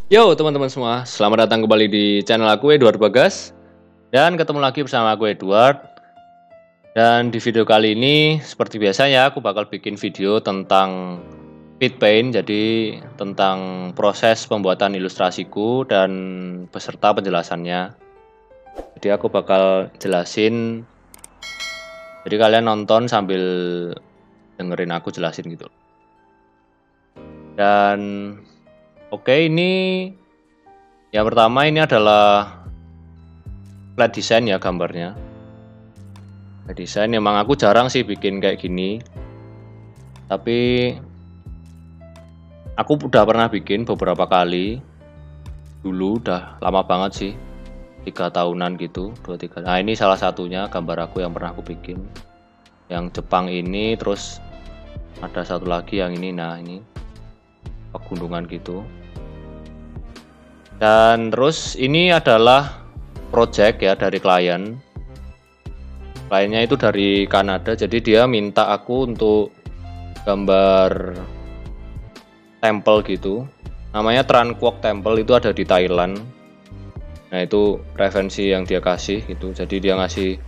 Yo teman-teman semua, selamat datang kembali di channel aku Edward Bagas. Dan ketemu lagi bersama aku Edward. Dan di video kali ini seperti biasanya aku bakal bikin video tentang Pit Paint. Jadi tentang proses pembuatan ilustrasiku dan beserta penjelasannya. Jadi aku bakal jelasin. Jadi kalian nonton sambil dengerin aku jelasin gitu. Dan oke, ini yang pertama ini adalah flat design ya gambarnya. Flat design emang aku jarang sih bikin kayak gini. Tapi aku udah pernah bikin beberapa kali. Dulu udah lama banget sih. 3 tahunan gitu, 2-3. Nah, ini salah satunya gambar aku yang pernah aku bikin. Yang Jepang ini, terus ada satu lagi yang ini. Nah, ini pegunungan gitu. Dan terus ini adalah project ya dari klien. Kliennya itu dari Kanada, jadi dia minta aku untuk gambar temple gitu. Namanya Tran Quoc Temple, itu ada di Thailand. Nah, itu referensi yang dia kasih gitu. Jadi dia ngasih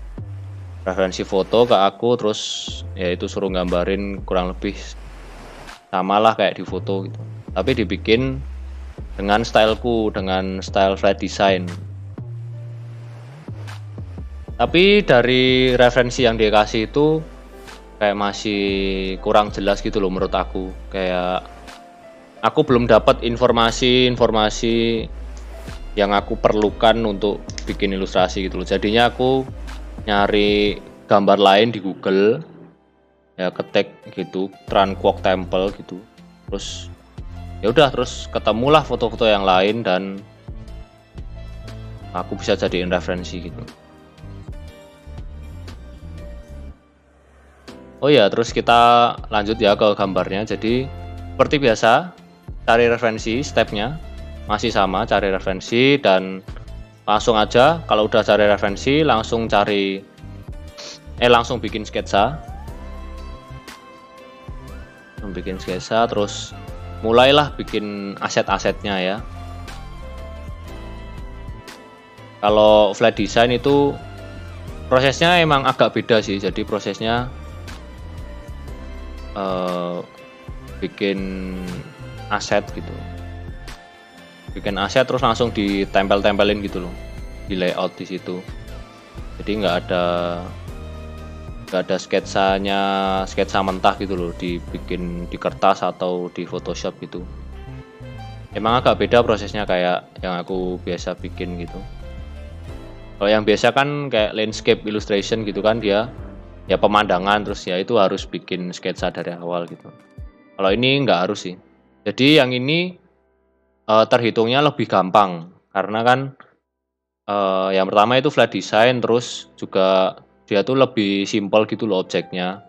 referensi foto ke aku, terus ya itu suruh gambarin kurang lebih samalah kayak di foto gitu. Tapi dibikin dengan styleku, dengan style flat design. Tapi dari referensi yang dia kasih itu kayak masih kurang jelas gitu loh menurut aku. Kayak aku belum dapat informasi-informasi yang aku perlukan untuk bikin ilustrasi gitu loh. Jadinya aku nyari gambar lain di Google, ya ketik gitu Tran Quoc Temple gitu. Terus ya udah, terus ketemulah foto-foto yang lain dan aku bisa jadiin referensi gitu. Oh ya, terus kita lanjut ya ke gambarnya. Jadi seperti biasa, cari referensi, stepnya masih sama, cari referensi dan langsung aja kalau udah cari referensi langsung langsung bikin sketsa. Bikin sketsa, terus mulailah bikin aset-asetnya ya. Kalau flat design itu prosesnya emang agak beda sih. Jadi prosesnya bikin aset gitu, bikin aset terus langsung ditempel-tempelin gitu loh, di layout di situ. Jadi nggak ada sketsa mentah gitu loh, dibikin di kertas atau di Photoshop gitu. Emang agak beda prosesnya kayak yang aku biasa bikin gitu. Kalau yang biasa kan kayak landscape illustration gitu kan, dia ya pemandangan, terus ya itu harus bikin sketsa dari awal gitu. Kalau ini nggak harus sih. Jadi yang ini terhitungnya lebih gampang karena kan yang pertama itu flat design, terus juga dia tuh lebih simple gitu loh objeknya.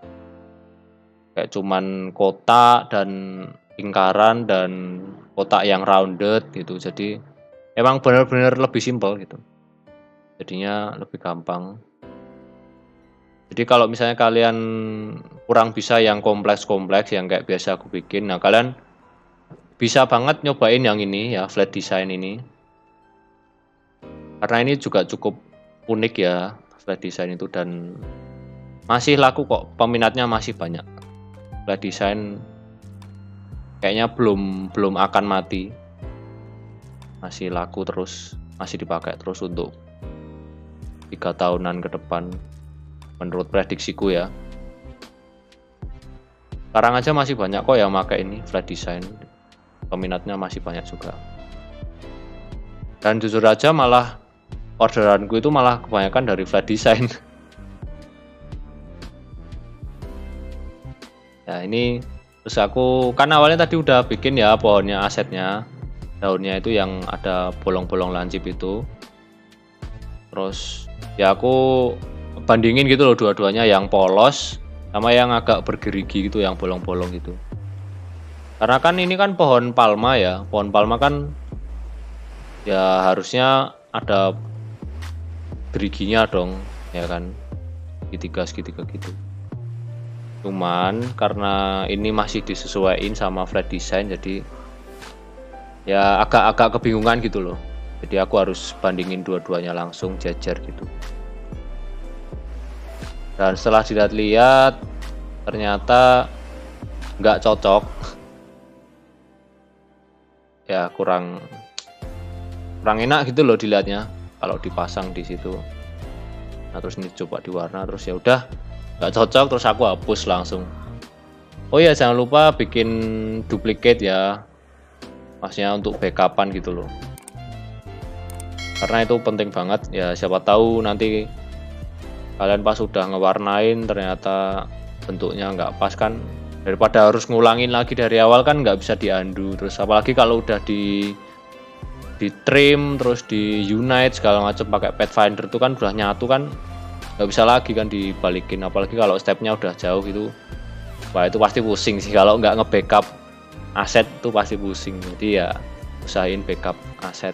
Kayak cuman kotak dan lingkaran dan kotak yang rounded gitu. Jadi emang benar-benar lebih simple gitu. Jadinya lebih gampang. Jadi kalau misalnya kalian kurang bisa yang kompleks-kompleks yang kayak biasa aku bikin, nah kalian bisa banget nyobain yang ini ya, flat design ini. Karena ini juga cukup unik ya, flat design itu, dan masih laku kok, peminatnya masih banyak. Flat design kayaknya belum akan mati. Masih laku terus, masih dipakai terus untuk 3 tahunan ke depan. Menurut prediksiku ya. Sekarang aja masih banyak kok yang pakai ini flat design. Peminatnya masih banyak juga. Dan jujur aja malah orderanku itu malah kebanyakan dari flat design. Ya ini terus aku kan awalnya tadi udah bikin ya pohonnya, asetnya, daunnya itu yang ada bolong-bolong lancip itu. Terus ya aku bandingin gitu loh dua-duanya, yang polos sama yang agak bergerigi gitu, yang bolong-bolong gitu. Karena kan ini kan pohon palma ya, pohon palma kan ya harusnya ada geriginya dong, ya kan, segitiga gitu. Cuman karena ini masih disesuaikan sama flat design, jadi ya agak kebingungan gitu loh. Jadi aku harus bandingin dua-duanya langsung jajar gitu. Dan setelah dilihat-lihat ternyata nggak cocok. Ya kurang enak gitu loh dilihatnya kalau dipasang di situ. Nah terus ini coba diwarna, terus ya udah nggak cocok, terus aku hapus langsung. Oh ya jangan lupa bikin duplicate ya, maksudnya untuk backupan gitu loh, karena itu penting banget ya. Siapa tahu nanti kalian pas udah ngewarnain ternyata bentuknya nggak pas kan, daripada harus ngulangin lagi dari awal kan nggak bisa di-undo. Terus apalagi kalau udah di trim terus di unite segala macam pakai Pathfinder itu kan udah nyatu kan, nggak bisa lagi kan dibalikin. Apalagi kalau stepnya udah jauh gitu, wah itu pasti pusing sih kalau nggak nge-backup aset, itu pasti pusing. Jadi ya usahain backup aset,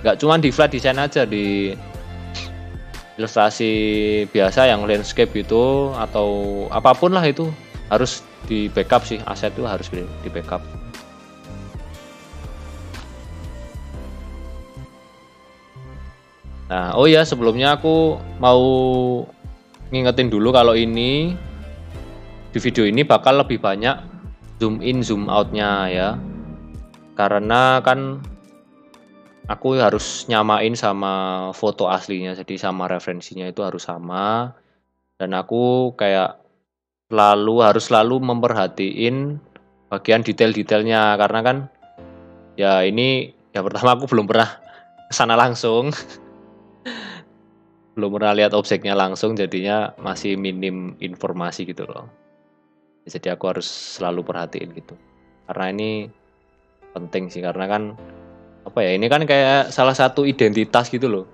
nggak cuma di flat design aja, di ilustrasi biasa yang landscape itu atau apapun lah itu harus di backup sih, aset itu harus di backup. Nah, oh ya sebelumnya aku mau ngingetin dulu kalau ini di video ini bakal lebih banyak zoom in zoom outnya ya, karena kan aku harus nyamain sama foto aslinya, jadi sama referensinya itu harus sama. Dan aku kayak harus selalu memperhatiin bagian detail-detailnya, karena kan ya ini ya pertama aku belum pernah kesana langsung. Belum pernah lihat objeknya langsung, jadinya masih minim informasi gitu loh. Jadi aku harus selalu perhatiin gitu, karena ini penting sih, karena kan apa ya, ini kan kayak salah satu identitas gitu loh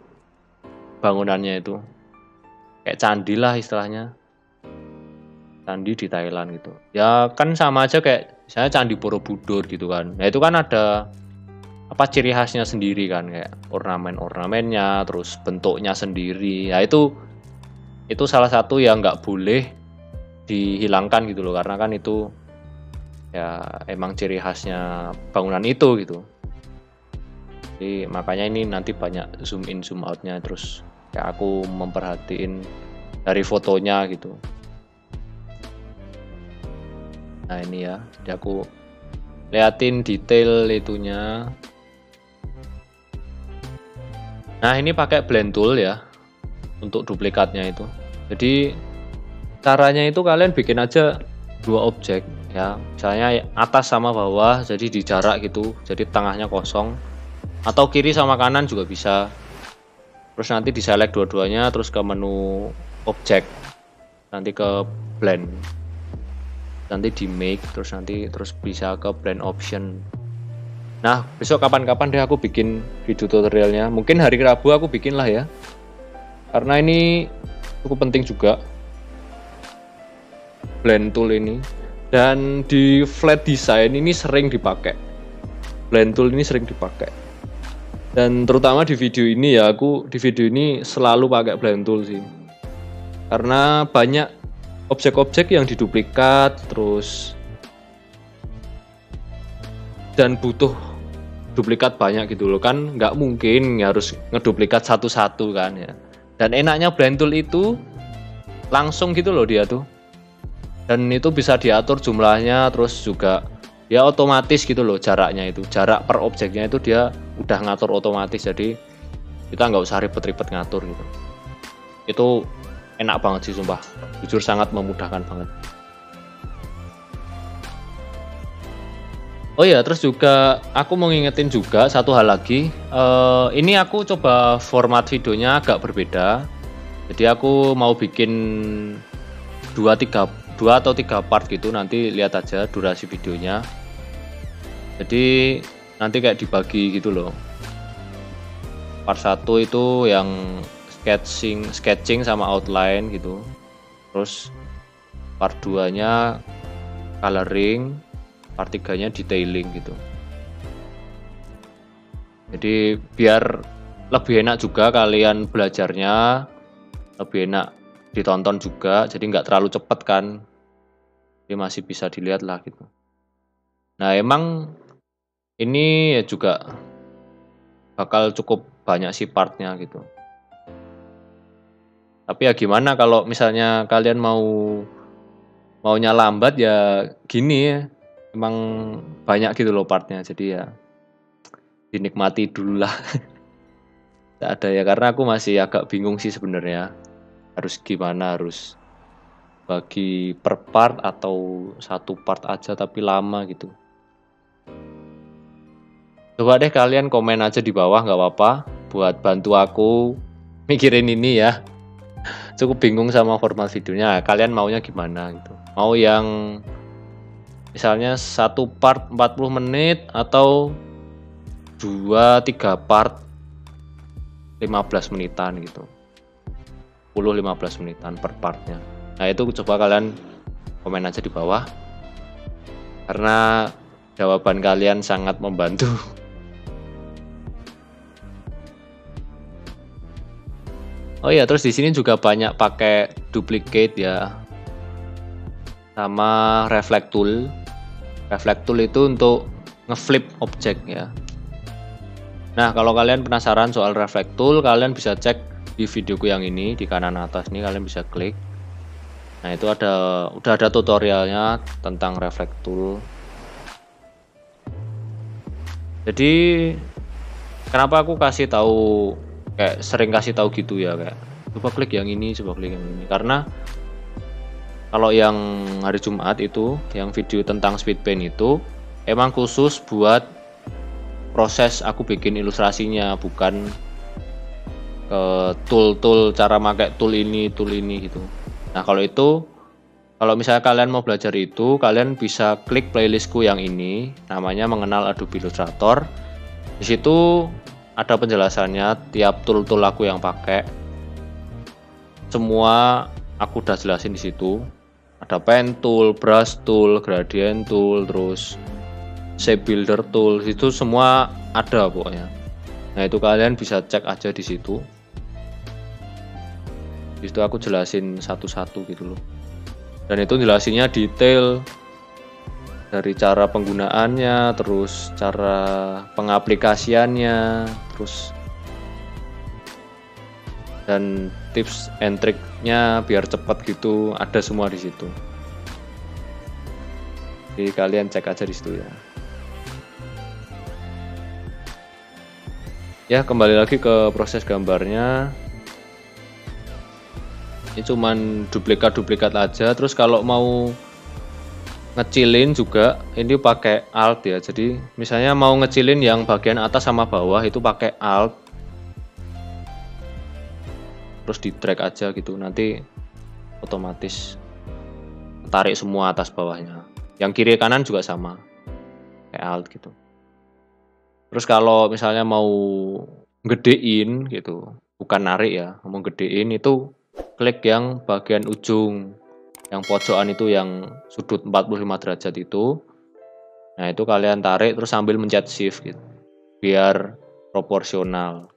bangunannya itu, kayak candi lah istilahnya, candi di Thailand gitu ya kan, sama aja kayak misalnya Candi Borobudur gitu kan. Nah itu kan ada apa ciri khasnya sendiri kan, kayak ornamen-ornamennya, terus bentuknya sendiri ya. Itu salah satu yang nggak boleh dihilangkan gitu loh, karena kan itu ya emang ciri khasnya bangunan itu gitu. Jadi makanya ini nanti banyak zoom in zoom outnya, terus kayak aku memperhatiin dari fotonya gitu. Nah ini ya, jadi aku liatin detail itunya. Nah ini pakai blend tool ya untuk duplikatnya itu. Jadi caranya itu kalian bikin aja dua objek ya, misalnya atas sama bawah, jadi di jarak gitu, jadi tengahnya kosong, atau kiri sama kanan juga bisa. Terus nanti di select dua-duanya, terus ke menu objek, nanti ke blend, nanti di make, terus bisa ke blend option. Nah besok kapan-kapan deh aku bikin video tutorialnya, mungkin hari Rabu aku bikin lah ya, karena ini cukup penting juga blend tool ini. Dan di flat design ini sering dipakai, blend tool ini sering dipakai. Dan terutama di video ini ya, aku di video ini selalu pakai blend tool sih, karena banyak objek-objek yang diduplikat terus dan butuh duplikat banyak gitu loh kan, nggak mungkin harus ngeduplikat satu-satu kan ya. Dan enaknya blend tool itu langsung gitu loh dia tuh, dan itu bisa diatur jumlahnya, terus juga ya otomatis gitu loh jaraknya, itu jarak per objeknya itu dia udah ngatur otomatis, jadi kita nggak usah ribet-ribet ngatur gitu. Itu enak banget sih sumpah, jujur sangat memudahkan banget. Oh ya terus juga aku mau ngingetin juga satu hal lagi, ini aku coba format videonya agak berbeda, jadi aku mau bikin 2 atau 3 part gitu, nanti lihat aja durasi videonya. Jadi nanti kayak dibagi gitu loh. Part 1 itu yang sketching sama outline gitu. Terus part 2-nya coloring, part 3-nya detailing gitu. Jadi biar lebih enak juga kalian belajarnya, lebih enak ditonton juga, jadi nggak terlalu cepet kan, jadi masih bisa dilihat lah gitu. Nah emang ini ya juga bakal cukup banyak sih partnya gitu. Tapi ya gimana kalau misalnya kalian maunya lambat ya gini ya, emang banyak gitu loh partnya, jadi ya dinikmati dulu lah. Nggak ada ya, karena aku masih agak bingung sih sebenarnya harus gimana, harus bagi per part atau satu part aja tapi lama gitu. Coba deh kalian komen aja di bawah, nggak apa-apa, buat bantu aku mikirin ini ya. Cukup bingung sama format videonya. Kalian maunya gimana gitu? Mau yang misalnya satu part 40 menit atau 2-3 part 15 menitan gitu. 10-15 menitan per partnya. Nah, itu coba kalian komen aja di bawah. Karena jawaban kalian sangat membantu. Oh iya, terus di sini juga banyak pakai duplicate ya. Sama reflect tool. Reflect tool itu untuk ngeflip objek ya. Nah, kalau kalian penasaran soal reflect tool, kalian bisa cek di videoku yang ini di kanan atas nih, kalian bisa klik. Nah, itu udah ada tutorialnya tentang reflect tool. Jadi kenapa aku kasih tahu, kayak sering kasih tahu gitu ya, kayak coba klik yang ini, coba klik yang ini. Karena kalau yang hari Jumat itu, yang video tentang speed paint itu emang khusus buat proses aku bikin ilustrasinya, bukan tool cara pakai tool ini gitu. Nah, kalau misalnya kalian mau belajar itu, kalian bisa klik playlistku yang ini, namanya Mengenal Adobe Illustrator. Di situ ada penjelasannya tiap tool aku yang pakai. Semua aku udah jelasin di situ. Ada pen tool, brush tool, gradient tool, terus shape builder tool, itu semua ada pokoknya. Nah, itu kalian bisa cek aja di situ. Di situ aku jelasin satu-satu gitu loh. Dan itu jelasinnya detail dari cara penggunaannya, terus cara pengaplikasiannya, terus dan tips and triknya biar cepat gitu, ada semua di situ. Jadi kalian cek aja di situ ya. Ya, kembali lagi ke proses gambarnya. Ini cuman duplikat aja. Terus kalau mau ngecilin juga ini pakai alt ya. Jadi misalnya mau ngecilin yang bagian atas sama bawah itu pakai alt. Terus di drag aja gitu. Nanti otomatis tarik semua atas bawahnya. Yang kiri kanan juga sama. Kayak alt gitu. Terus kalau misalnya mau gedein gitu, bukan narik ya, mau gedein itu klik yang bagian ujung, yang pojokan itu, yang sudut 45 derajat itu. Nah, itu kalian tarik terus sambil mencet shift gitu, biar proporsional.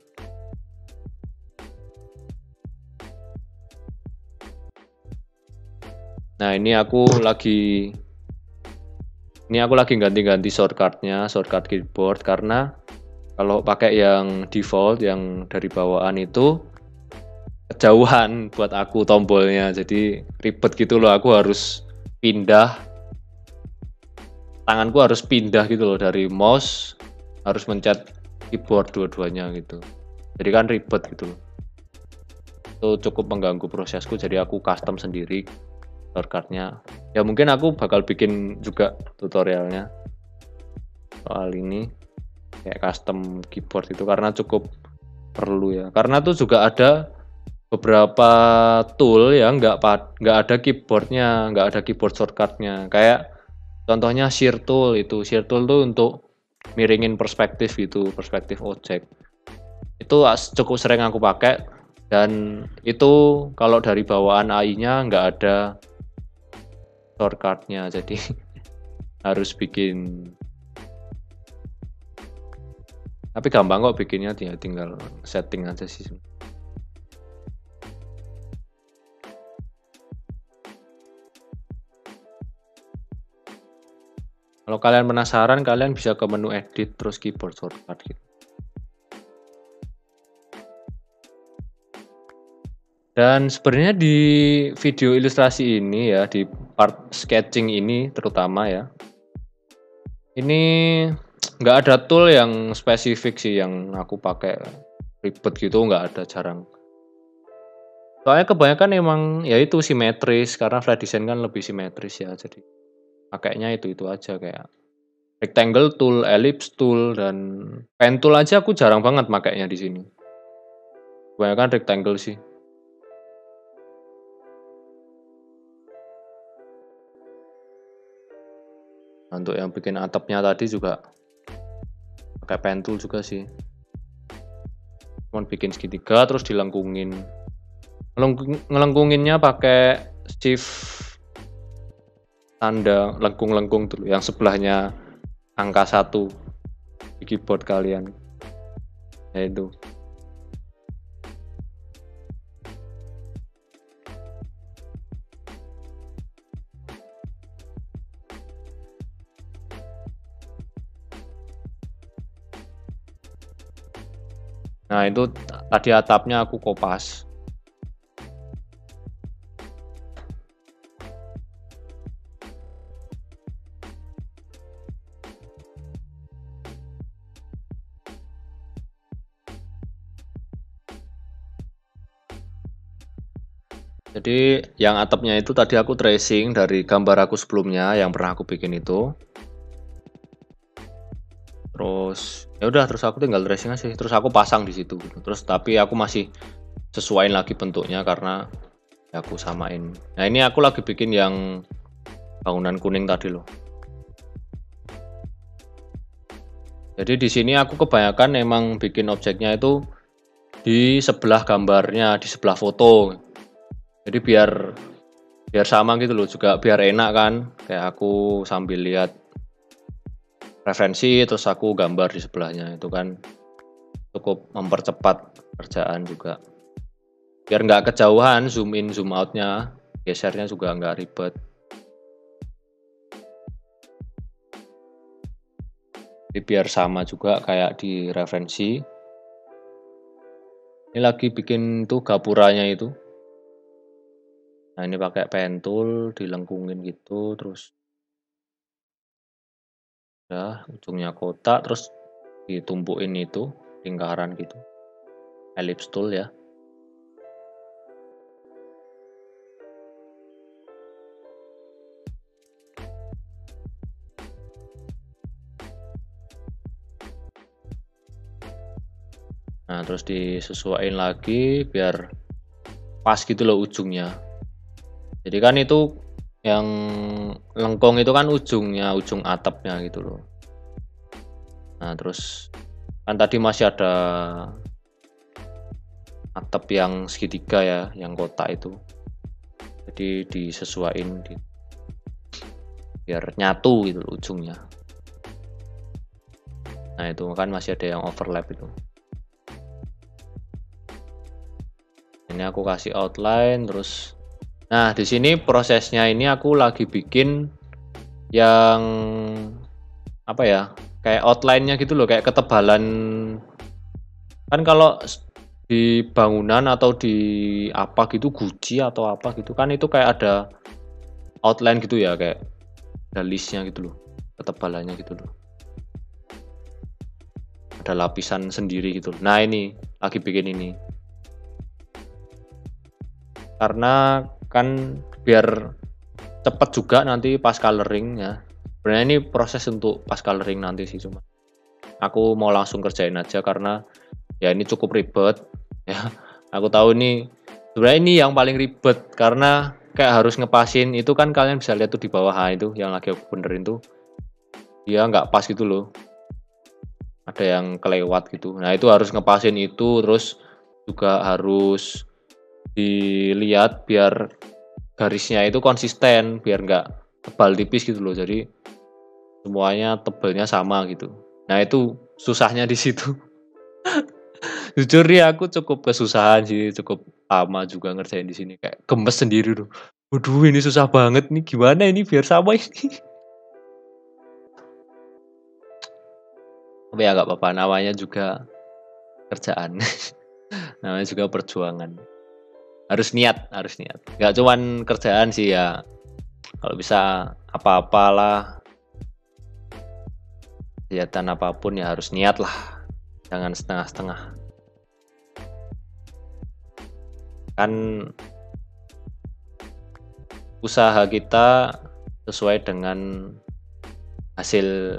Nah, ini aku lagi ganti-ganti shortcut keyboard, karena kalau pakai yang default yang dari bawaan itu kejauhan buat aku tombolnya, jadi ribet gitu loh. Aku harus pindah, tanganku harus pindah gitu loh, dari mouse harus mencet keyboard dua-duanya gitu, jadi kan ribet gitu loh. Itu cukup mengganggu prosesku, jadi aku custom sendiri shortcutnya. Ya mungkin aku bakal bikin juga tutorialnya soal ini, kayak custom keyboard itu, karena cukup perlu ya. Karena tuh juga ada beberapa tool yang nggak ada keyboardnya, nggak ada keyboard shortcutnya. Kayak contohnya shear tool itu. Shear tool tuh untuk miringin perspektif gitu, perspektif objek. Itu cukup sering aku pakai, dan itu kalau dari bawaan AI-nya nggak ada shortcutnya, jadi harus bikin. Tapi gampang kok bikinnya, tinggal setting aja sih. Kalau kalian penasaran, kalian bisa ke menu edit terus keyboard shortcut gitu. Dan sebenarnya di video ilustrasi ini ya, di part sketching ini terutama ya, ini nggak ada tool yang spesifik sih yang aku pakai ribet gitu, nggak ada, jarang. Soalnya kebanyakan emang ya itu simetris, karena flat design kan lebih simetris ya, jadi pakainya itu aja kayak rectangle tool, ellipse tool, dan pen tool aja aku jarang banget makainya di sini. Kebanyakan rectangle sih. Untuk yang bikin atapnya tadi juga pakai pen tool juga sih. Cuman bikin segitiga terus dilengkungin. Ngelengkunginnya pakai shift tanda lengkung-lengkung dulu yang sebelahnya angka 1 di keyboard kalian. Ya itu. Nah, itu tadi atapnya aku kopas. Jadi yang atapnya itu tadi aku tracing dari gambar aku sebelumnya yang pernah aku bikin itu. Terus ya udah, terus aku tinggal tracing aja, terus aku pasang di situ gitu. Terus tapi aku masih sesuaiin lagi bentuknya karena ya aku samain. Nah, ini aku lagi bikin yang bangunan kuning tadi loh. Jadi di sini aku kebanyakan emang bikin objeknya itu di sebelah gambarnya, di sebelah foto. Jadi biar sama gitu loh, juga biar enak kan. Kayak aku sambil lihat referensi terus aku gambar di sebelahnya, itu kan cukup mempercepat kerjaan juga. Biar nggak kejauhan, zoom in zoom outnya, gesernya juga nggak ribet. Jadi biar sama juga kayak di referensi. Ini lagi bikin tuh gapuranya itu. Nah, ini pakai pen tool dilengkungin gitu, terus ya ujungnya kotak, terus ditumpuin itu lingkaran gitu. Ellipse tool ya. Nah, terus disesuaikan lagi biar pas gitu loh ujungnya. Jadi kan itu yang lengkung itu kan ujungnya, ujung atapnya gitu loh. Nah, terus kan tadi masih ada atap yang segitiga ya, yang kotak itu. Jadi disesuaikan biar nyatu gitu loh ujungnya. Nah, itu kan masih ada yang overlap itu. Ini aku kasih outline terus. Nah, di sini prosesnya ini aku lagi bikin yang apa ya? Kayak outline-nya gitu loh, kayak ketebalan. Kan kalau di bangunan atau di apa gitu, guci atau apa gitu kan itu kayak ada outline gitu ya, kayak ada listnya gitu loh, ketebalannya gitu loh. Ada lapisan sendiri gitu. Nah, ini lagi bikin ini. Karena kan biar cepet juga nanti pas coloring ya. Sebenarnya ini proses untuk pas coloring nanti sih, cuma aku mau langsung kerjain aja karena ya ini cukup ribet ya. Aku tahu ini sebenarnya ini yang paling ribet karena kayak harus ngepasin itu kan, kalian bisa lihat tuh di bawah itu yang lagi aku benerin tuh dia nggak pas gitu loh, ada yang kelewat gitu. Nah, itu harus ngepasin itu, terus juga harus dilihat biar garisnya itu konsisten, biar nggak tebal tipis gitu loh, jadi semuanya tebelnya sama gitu. Nah, itu susahnya di situ. Jujur ya, aku cukup kesusahan sih, cukup lama juga ngerjain di sini, kayak gemes sendiri tuh. Waduh, ini susah banget nih, gimana ini biar sama ini. Tapi ya nggak apa-apa, namanya juga kerjaan. Namanya juga perjuangan. Harus niat, harus niat. Nggak cuman kerjaan sih ya. Kalau bisa apa-apalah, kegiatan apapun ya harus niat lah. Jangan setengah-setengah. Kan usaha kita sesuai dengan hasil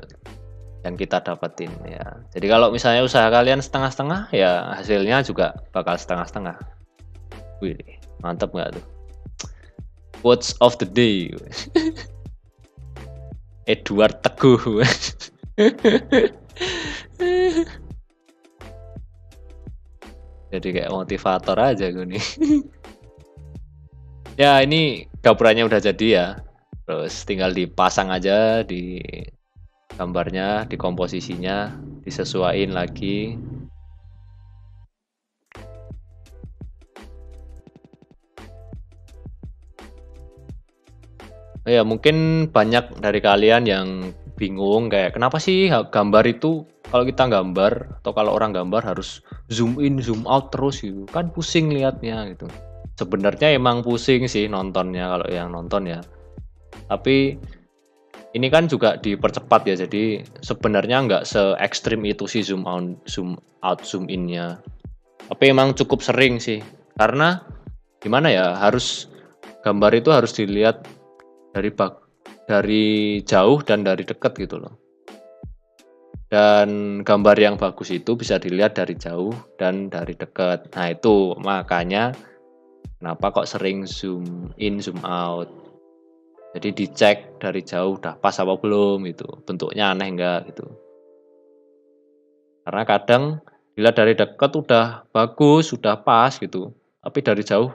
yang kita dapetin ya. Jadi kalau misalnya usaha kalian setengah-setengah ya hasilnya juga bakal setengah-setengah. Wih, mantap nggak tuh? Quotes of the day. Edward Teguh. Jadi kayak motivator aja gue nih. Ya ini gapurannya udah jadi ya. Terus tinggal dipasang aja di gambarnya, di komposisinya, disesuaiin lagi. Ya mungkin banyak dari kalian yang bingung kayak kenapa sih gambar itu kalau kita gambar atau kalau orang gambar harus zoom in zoom out terus gitu kan pusing liatnya gitu. Sebenarnya emang pusing sih nontonnya kalau yang nonton ya. Tapi ini kan juga dipercepat ya, jadi sebenarnya nggak se ekstrim itu sih zoom out, zoom innya. Tapi emang cukup sering sih, karena gimana ya, gambar itu harus dilihat dari jauh dan dari dekat gitu loh. Dan gambar yang bagus itu bisa dilihat dari jauh dan dari dekat. Nah itu makanya kenapa kok sering zoom in, zoom out. Jadi dicek dari jauh udah pas apa belum gitu, bentuknya aneh enggak gitu. Karena kadang dilihat dari dekat udah bagus, udah pas gitu, tapi dari jauh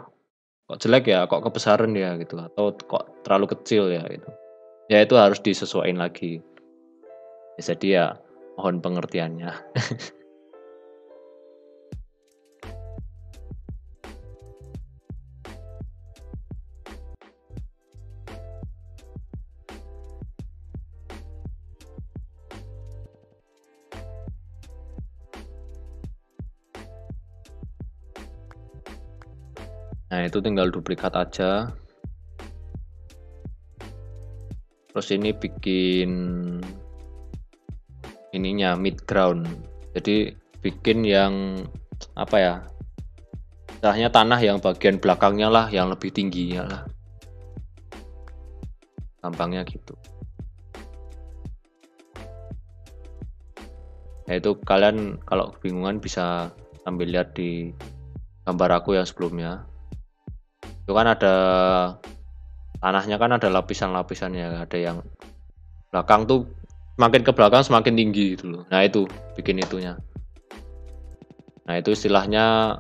kok jelek ya, kok kebesaran ya gitu, atau kok terlalu kecil ya gitu. Ya itu harus disesuaikan lagi. Ya, jadi ya mohon pengertiannya. Nah itu tinggal duplikat aja. Terus ini bikin ininya mid ground. Jadi bikin yang apa ya? Istilahnya tanah yang bagian belakangnya lah, yang lebih tingginya lah. Gampangnya gitu. Nah itu kalian kalau kebingungan bisa sambil lihat di gambar aku yang sebelumnya. Itu kan ada tanahnya kan ada lapisan-lapisannya, ada yang belakang tuh semakin ke belakang semakin tinggi gitu loh. Nah itu bikin itunya. Nah itu istilahnya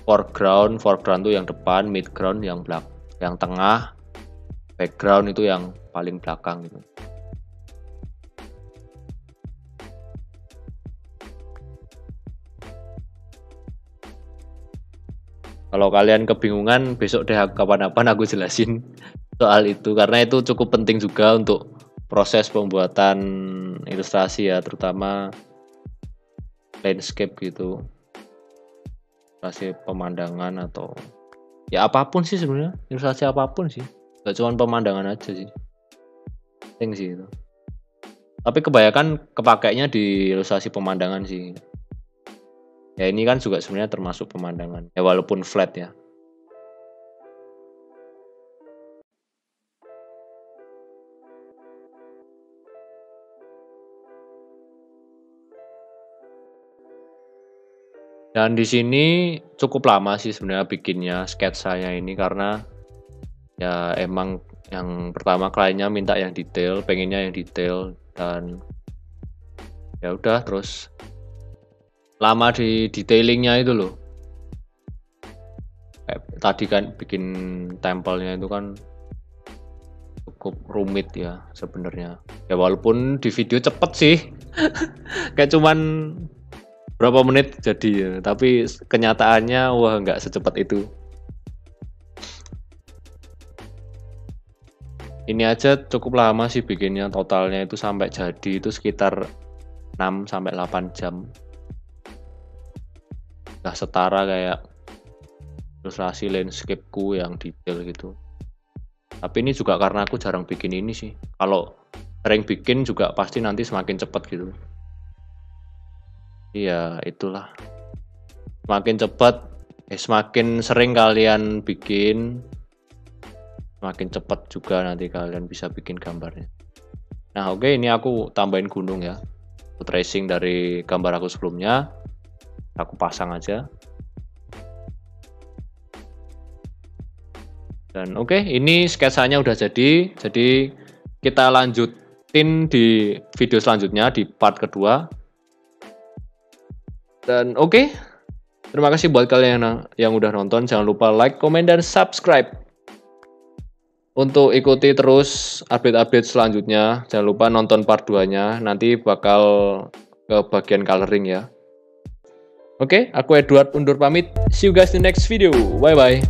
foreground tuh yang depan, midground yang tengah, background itu yang paling belakang gitu. Kalau kalian kebingungan besok deh kapan-kapan aku jelasin soal itu karena itu cukup penting juga untuk proses pembuatan ilustrasi ya, terutama landscape gitu, ilustrasi pemandangan atau ya apapun sih sebenarnya, ilustrasi apapun sih, gak cuma pemandangan aja sih, penting sih itu. Tapi kebanyakan kepakainya di ilustrasi pemandangan sih. Ya ini kan juga sebenarnya termasuk pemandangan ya walaupun flat ya. Dan di sini cukup lama sih sebenarnya bikinnya sketsanya ini karena ya emang yang pertama kliennya minta yang detail, pengennya yang detail dan ya udah terus lama di detailingnya itu loh. Kayak tadi kan bikin tempelnya itu kan cukup rumit ya sebenarnya. Ya walaupun di video cepet sih, kayak cuman berapa menit jadi ya. Tapi kenyataannya wah nggak secepat itu. Ini aja cukup lama sih bikinnya, totalnya itu sampai jadi itu sekitar 6 sampai 8 jam. Nah, setara kayak ilustrasi landscape-ku yang detail gitu. Tapi ini juga karena aku jarang bikin ini sih. Kalau sering bikin juga pasti nanti semakin cepat gitu. Iya, itulah. Semakin cepat, semakin sering kalian bikin, semakin cepat juga nanti kalian bisa bikin gambarnya. Nah, oke, ini aku tambahin gunung ya. Tracing dari gambar aku sebelumnya. Aku pasang aja. Dan oke, ini sketsanya udah jadi. Jadi kita lanjutin di video selanjutnya di part kedua. Dan oke, terima kasih buat kalian yang udah nonton. Jangan lupa like, comment, dan subscribe. Untuk ikuti terus update-update selanjutnya. Jangan lupa nonton part 2-nya. Nanti bakal ke bagian coloring ya. Oke, aku Edward undur pamit. See you guys in the next video. Bye-bye.